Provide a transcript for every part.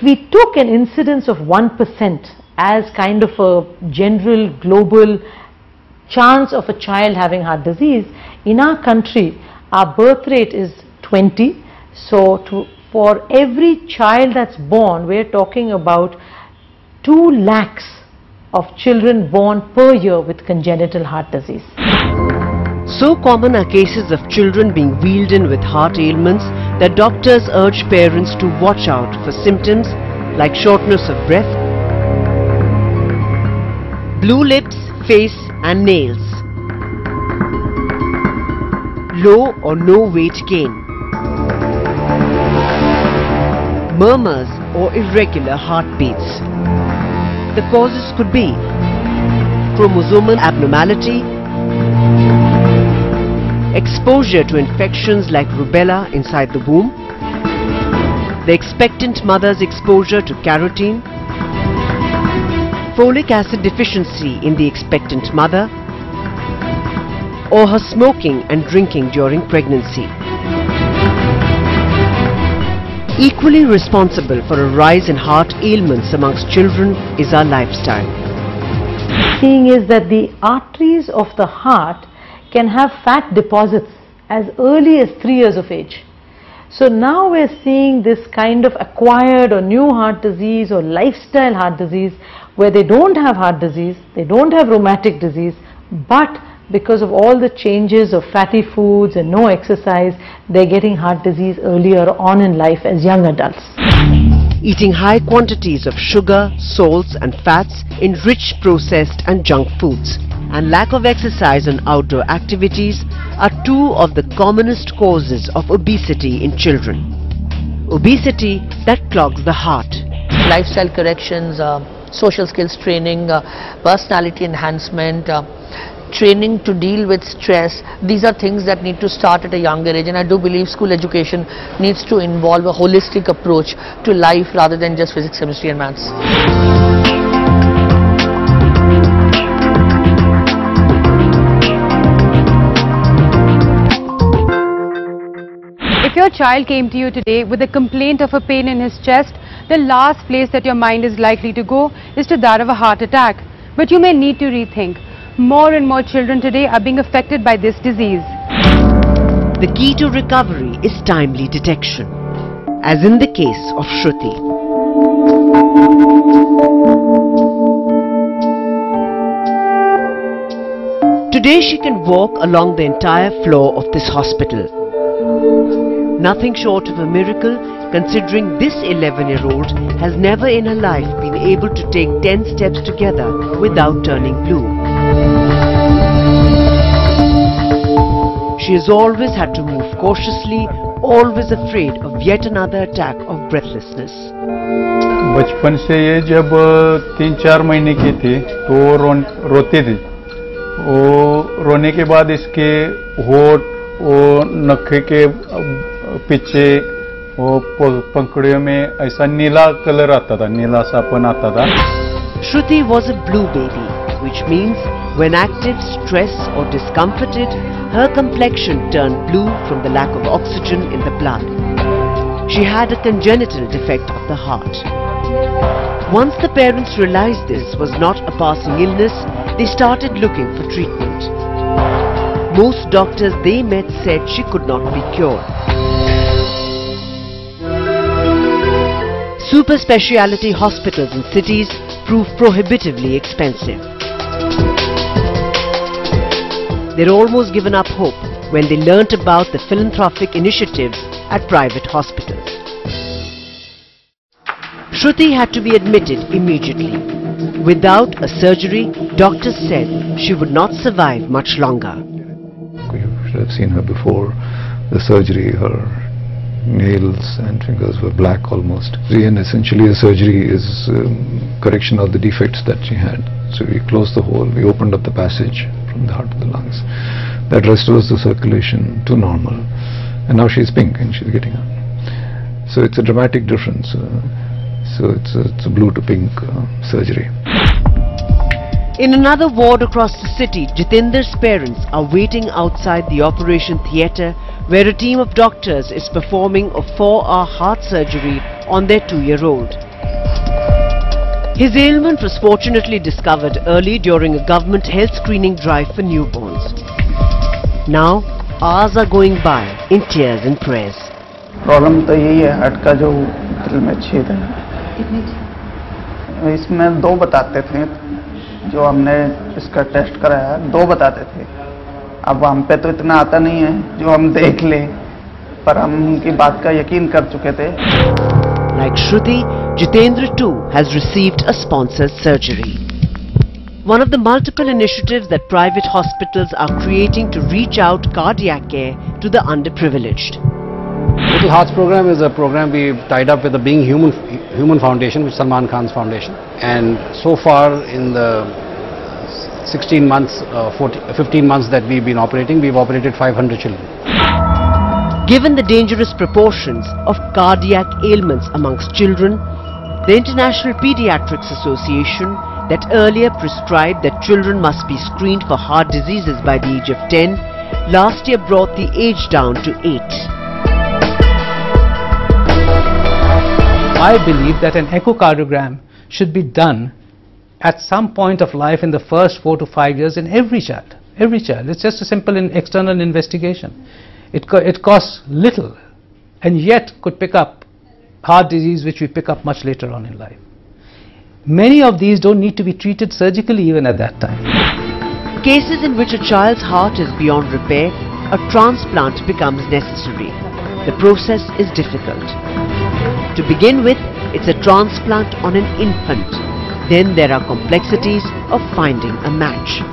if we took an incidence of 1% as kind of a general global chance of a child having heart disease, in our country our birth rate is 20. So for every child that's born, we're talking about 2 lakhs of children born per year with congenital heart disease. So common are cases of children being wheeled in with heart ailments that doctors urge parents to watch out for symptoms like shortness of breath, blue lips, face and nails, low or no weight gain, murmurs or irregular heartbeats. The causes could be chromosomal abnormality, exposure to infections like rubella inside the womb, the expectant mother's exposure to carotene, folic acid deficiency in the expectant mother, or her smoking and drinking during pregnancy. Equally responsible for a rise in heart ailments amongst children is our lifestyle. Seeing is that the arteries of the heart can have fat deposits as early as 3 years of age. So now we're seeing this kind of acquired or new heart disease or lifestyle heart disease where they don't have heart disease, they don't have rheumatic disease, but because of all the changes of fatty foods and no exercise, they're getting heart disease earlier on in life as young adults. Eating high quantities of sugar, salts and fats in rich processed and junk foods and lack of exercise and outdoor activities are 2 of the commonest causes of obesity in children. Obesity that clogs the heart. Lifestyle corrections, social skills training, personality enhancement, training to deal with stress, these are things that need to start at a younger age, and I do believe school education needs to involve a holistic approach to life rather than just physics, chemistry and maths. If your child came to you today with a complaint of a pain in his chest, the last place that your mind is likely to go is to that of a heart attack. But you may need to rethink. More and more children today are being affected by this disease. The key to recovery is timely detection, as in the case of Shruti. Today she can walk along the entire floor of this hospital. Nothing short of a miracle, considering this 11-year-old has never in her life been able to take 10 steps together without turning blue. She has always had to move cautiously, always afraid of yet another attack of breathlessness. बचपन से ये जब 3-4 महीने की थी तो रोती थी। वो रोने के बाद इसके होठ, वो नखे के पीछे, वो पंखुड़ियों में ऐसा नीला कलर आता था, नीला सापन आता था। Shruti was a blue baby, which means when active, stressed or discomforted, her complexion turned blue from the lack of oxygen in the blood. She had a congenital defect of the heart. Once the parents realized this was not a passing illness, they started looking for treatment. Most doctors they met said she could not be cured. Super speciality hospitals in cities prove prohibitively expensive. They're almost given up hope when they learnt about the philanthropic initiatives at private hospitals. Shruti had to be admitted immediately. Without a surgery, doctors said she would not survive much longer. You should have seen her before the surgery. Her nails and fingers were black almost. And essentially the surgery is correction of the defects that she had. So we closed the hole, we opened up the passage from the heart to the lungs. That restores the circulation to normal. And now she's pink and she's getting up. So it's a dramatic difference. So it's a blue to pink surgery. In another ward across the city, Jitinder's parents are waiting outside the operation theatre where a team of doctors is performing a 4-hour heart surgery on their 2-year-old. His ailment was fortunately discovered early during a government health screening drive for newborns. Now, hours are going by in tears and prayers. Problem तो यही है, heart का जो दिल में छेद है। इसमें 2 बताते थे, जो हमने इसका टेस्ट कराया 2 बताते थे। अब हम पे तो इतना आता नहीं है जो हम देख लें, पर हम उनकी बात का यकीन कर चुके थे। Like Shruti, Jitendra too has received a sponsored surgery. One of the multiple initiatives that private hospitals are creating to reach out cardiac care to the underprivileged. Little Hearts program is a program we tied up with the Being Human Foundation, which is Salman Khan's foundation. And so far in the 15 months that we've been operating, we've operated 500 children. Given the dangerous proportions of cardiac ailments amongst children, the International Pediatrics Association that earlier prescribed that children must be screened for heart diseases by the age of 10, last year brought the age down to 8. I believe that an echocardiogram should be done at some point of life in the first 4 to 5 years in every child. Every child. It's just a simple external investigation. It costs little and yet could pick up heart disease, which we pick up much later on in life. Many of these don't need to be treated surgically even at that time. Cases in which a child's heart is beyond repair, a transplant becomes necessary. The process is difficult. To begin with, it's a transplant on an infant. Then there are complexities of finding a match.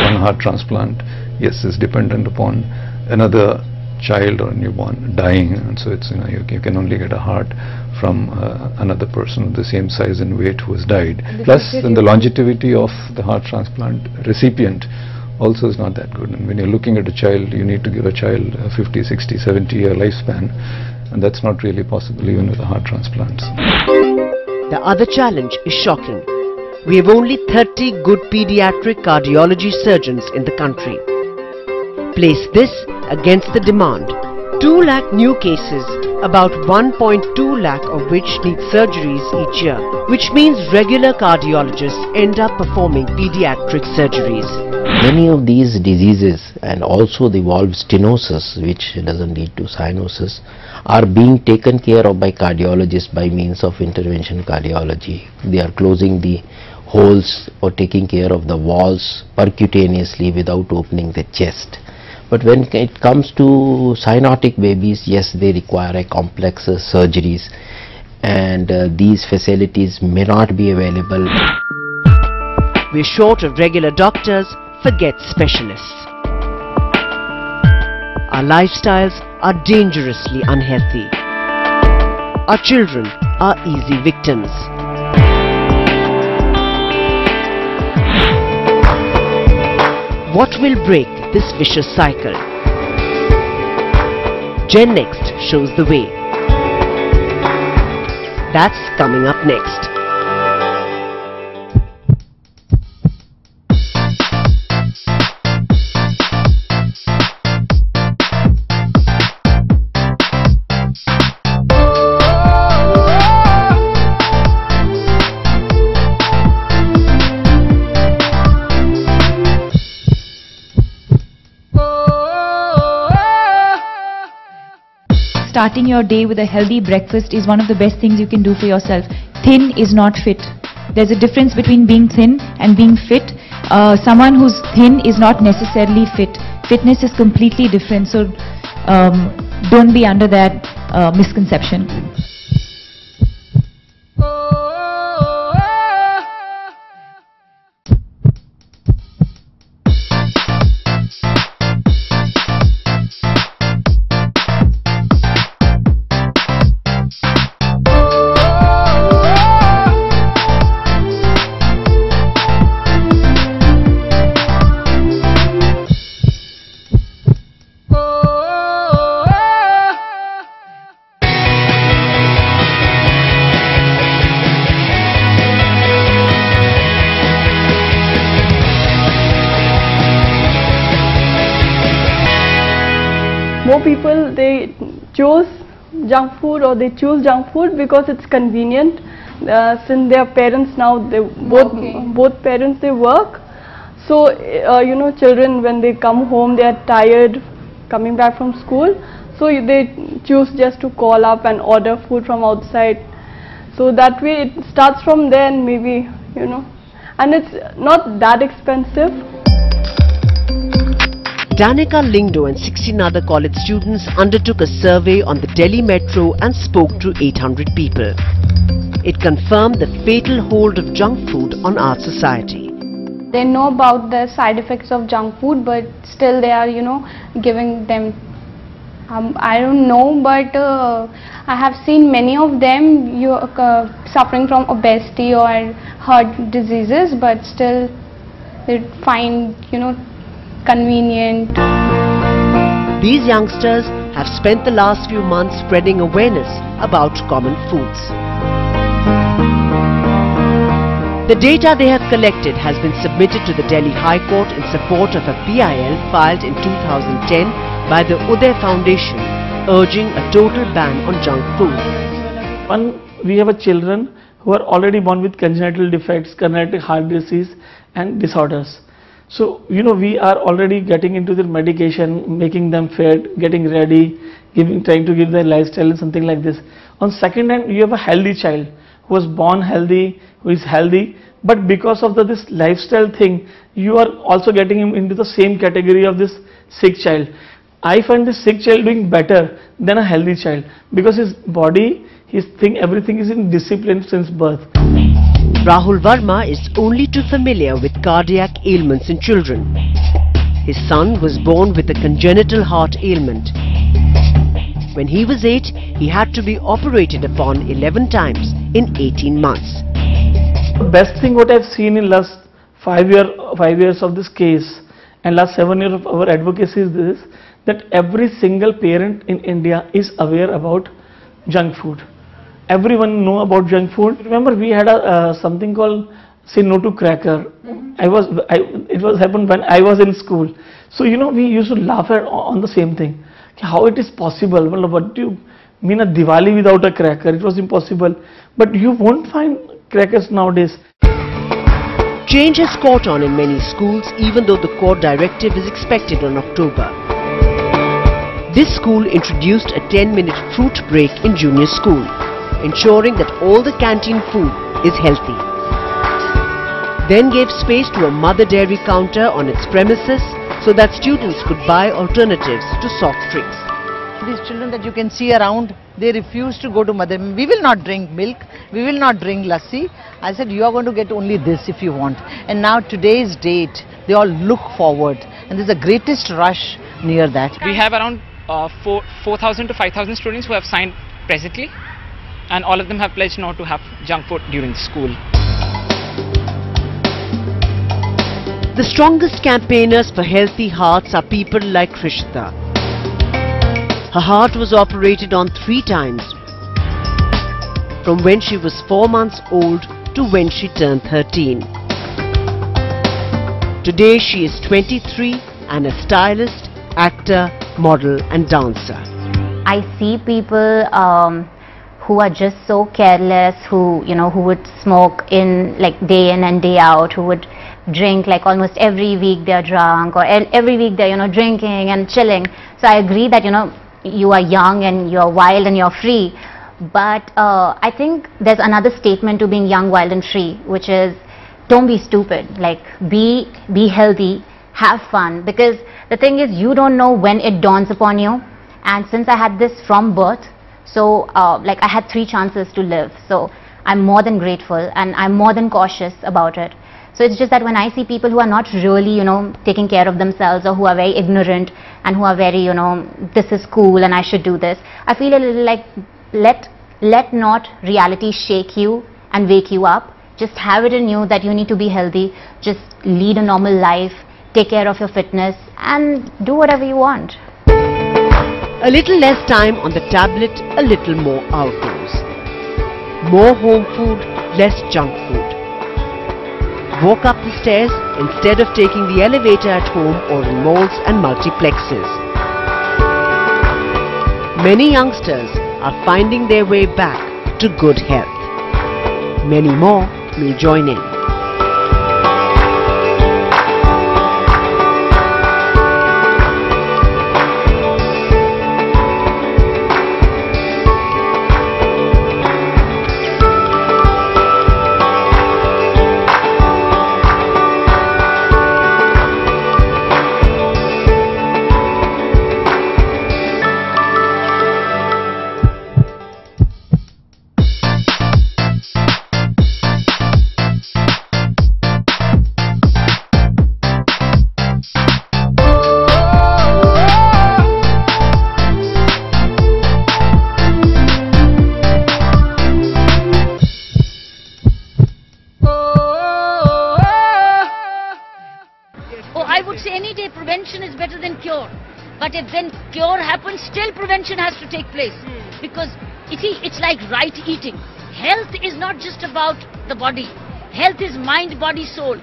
One heart transplant, yes, is dependent upon another child or newborn dying, and so it's, you can only get a heart from another person of the same size and weight who has died. Plus, then the longevity of the heart transplant recipient also is not that good. And when you're looking at a child, you need to give a child a 50, 60, 70-year lifespan, and that's not really possible even with the heart transplants. The other challenge is shocking. We have only 30 good pediatric cardiology surgeons in the country. Place this against the demand. 2 lakh new cases, about 1.2 lakh of which need surgeries each year, which means regular cardiologists end up performing pediatric surgeries. Many of these diseases and also the valve stenosis, which doesn't lead to cyanosis, are being taken care of by cardiologists by means of intervention cardiology. They are closing the holes or taking care of the valves percutaneously without opening the chest. But when it comes to cyanotic babies, yes, they require a complex surgeries, and these facilities may not be available. We're short of regular doctors, forget specialists. Our lifestyles are dangerously unhealthy. Our children are easy victims. What will break this vicious cycle? GenNext shows the way. That's coming up next. Starting your day with a healthy breakfast is one of the best things you can do for yourself. Thin is not fit. There's a difference between being thin and being fit. Someone who's thin is not necessarily fit. Fitness is completely different, so don't be under that misconception. More people, they chose junk food, or they choose junk food because it's convenient. Since their parents now, both parents, they work. So you know, children, when they come home, they are tired coming back from school. So they choose just to call up and order food from outside. So that way it starts from there, and maybe, you know, and it's not that expensive. Danica Lingdo and 16 other college students undertook a survey on the Delhi Metro and spoke to 800 people. It confirmed the fatal hold of junk food on our society. They know about the side effects of junk food, but still they are, you know, giving them. I don't know, but I have seen many of them suffering from obesity or heart diseases, but still they find, you know, convenient. These youngsters have spent the last few months spreading awareness about common foods. The data they have collected has been submitted to the Delhi High Court in support of a PIL filed in 2010 by the Uday Foundation, urging a total ban on junk food. We have children who are already born with congenital defects, congenital heart disease and disorders. So, you know, we are already getting into their medication, making them fed, getting ready, trying to give their lifestyle and something like this. On second hand, you have a healthy child who was born healthy, who is healthy, but because of this lifestyle thing, you are also getting him into the same category of this sick child. I find this sick child doing better than a healthy child because his body, his thing, everything is in discipline since birth. Rahul Verma is only too familiar with cardiac ailments in children. His son was born with a congenital heart ailment. When he was 8, he had to be operated upon 11 times in 18 months. The best thing what I've seen in last 5 years of this case and last 7 years of our advocacy is this, that every single parent in India is aware about junk food. Everyone know about junk food. Remember, we had something called Say No to Cracker. It was happened when I was in school. So, you know, we used to laugh on the same thing. How it is possible? Well, what do you mean a Diwali without a cracker? It was impossible. But you won't find crackers nowadays. Change has caught on in many schools, even though the court directive is expected on October. This school introduced a 10-minute fruit break in junior school, ensuring that all the canteen food is healthy. Then gave space to a mother dairy counter on its premises so that students could buy alternatives to soft drinks. These children that you can see around, they refuse to go to mother. We will not drink milk, we will not drink lassi. I said, you are going to get only this if you want. And now today's date, they all look forward, and there's the greatest rush near that. We have around 4,000 to 5,000 students who have signed presently, and all of them have pledged not to have junk food during school. The strongest campaigners for healthy hearts are people like Krishna. Her heart was operated on 3 times, from when she was 4 months old to when she turned 13. Today she is 23 and a stylist, actor, model and dancer. I see people who are just so careless, who would smoke day in and day out, who would drink like almost every week they're drunk, or every week they're drinking and chilling. So I agree that you are young and you're wild and you're free, but I think there's another statement to being young, wild and free, which is don't be stupid. Like be healthy, have fun, because the thing is you don't know when it dawns upon you. And since I had this from birth, so I had 3 chances to live, so I'm more than grateful and I'm more than cautious about it. So it's just that when I see people who are not really, taking care of themselves, or who are very ignorant and who are very, this is cool and I should do this, I feel a little like let not reality shake you and wake you up. Just have it in you that you need to be healthy, just lead a normal life, take care of your fitness and do whatever you want. A little less time on the tablet, a little more outdoors. More home food, less junk food. Walk up the stairs instead of taking the elevator at home or in malls and multiplexes. Many youngsters are finding their way back to good health. Many more may join in. Prevention is better than cure. But if then cure happens, still prevention has to take place. Because you see, it's like right eating. Health is not just about the body. Health is mind, body, soul.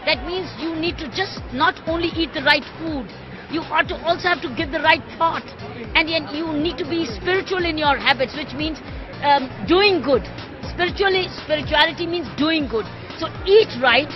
That means you need to just not only eat the right food, you ought to also have to give the right thought. And then you need to be spiritual in your habits, which means doing good. Spirituality means doing good. So eat right,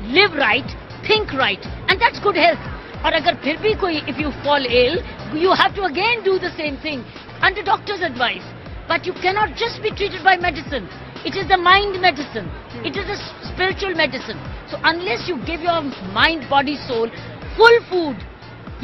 live right, think right, and that's good health. Or agar phir bhi koi, if you fall ill, you have to again do the same thing under doctor's advice. But you cannot just be treated by medicine. It is the mind medicine. It is a spiritual medicine. So unless you give your mind, body, soul full food,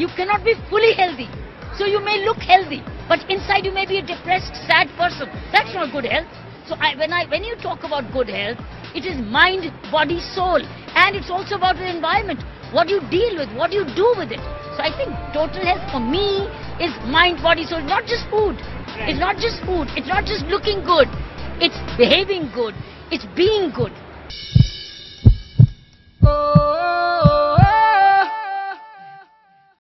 you cannot be fully healthy. So you may look healthy, but inside you may be a depressed, sad person. That's not good health. So when you talk about good health, it is mind, body, soul, and it's also about the environment. What you deal with, what you do with it. So I think total health for me is mind, body, soul, not just food. It's not just food. It's not just looking good. It's behaving good. It's being good.